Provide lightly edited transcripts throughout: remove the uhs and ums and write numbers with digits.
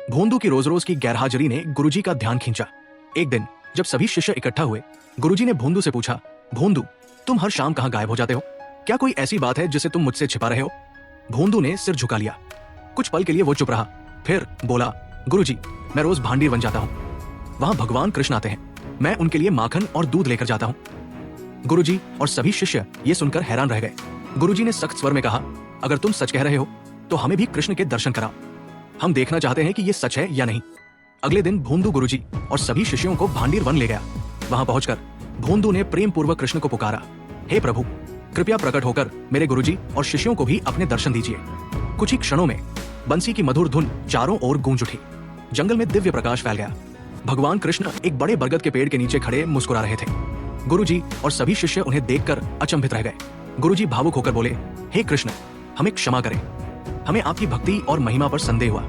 भोंदू की रोज रोज की गैरहाजिरी ने गुरुजी का ध्यान खींचा। एक दिन जब सभी शिष्य इकट्ठा हुए, गुरुजी ने भोंदू से पूछा, भोंदू, तुम हर शाम कहाँ गायब हो जाते हो? क्या कोई ऐसी बात है जिसे तुम मुझसे छिपा रहे हो? भोंदू ने सिर झुका लिया। कुछ पल के लिए वो चुप रहा, फिर बोला, गुरुजी, मैं रोज भांडीर बन जाता हूँ। वहां भगवान कृष्ण आते हैं, मैं उनके लिए माखन और दूध लेकर जाता हूँ। गुरुजी और सभी शिष्य ये सुनकर हैरान रह गए। गुरुजी ने सख्त स्वर में कहा, अगर तुम सच कह रहे हो तो हमें भी कृष्ण के दर्शन कराओ। हम देखना चाहते हैं कि ये सच है या नहीं। अगले दिन भोंदू गुरुजी और सभी शिष्यों को भांडीर वन ले गया। वहां पहुंचकर भोंदू ने प्रेम पूर्वक कृष्ण को पुकारा, हे प्रभु, कृपया प्रकट होकर मेरे गुरुजी और शिष्यों को भी अपने दर्शन दीजिए। कुछ ही क्षणों में बंसी की मधुर धुन चारों ओर गूंज उठी। जंगल में दिव्य प्रकाश फैल गया। भगवान कृष्ण एक बड़े बरगद के पेड़ के नीचे खड़े मुस्कुरा रहे थे। गुरुजी और सभी शिष्य उन्हें देखकर अचंभित रह गए। गुरुजी भावुक होकर बोले, हे कृष्ण, हमें क्षमा करें, हमें आपकी भक्ति और महिमा पर संदेह हुआ।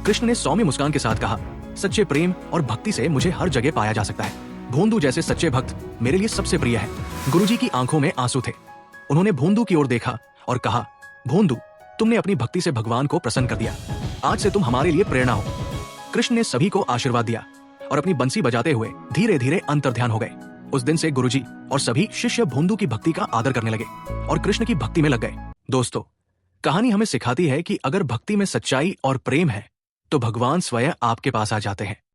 कृष्ण ने सौम्य मुस्कान के साथ कहा, सच्चे प्रेम और भक्ति से मुझे हर जगह पाया जा सकता है। भोंदू जैसे सच्चे भक्त मेरे लिए सबसे प्रिय है। गुरुजी की आंखों में आंसू थे। उन्होंने भोंदू की ओर देखा और कहा, भोंदू, तुमने अपनी भक्ति से भगवान को प्रसन्न कर दिया। आज से तुम हमारे लिए प्रेरणा हो। कृष्ण ने सभी को आशीर्वाद दिया और अपनी बंसी बजाते हुए धीरे धीरे अंतर्ध्यान हो गए। उस दिन से गुरुजी और सभी शिष्य भोंदू की भक्ति का आदर करने लगे और कृष्ण की भक्ति में लग गए। दोस्तों, कहानी हमें सिखाती है कि अगर भक्ति में सच्चाई और प्रेम है तो भगवान स्वयं आपके पास आ जाते हैं।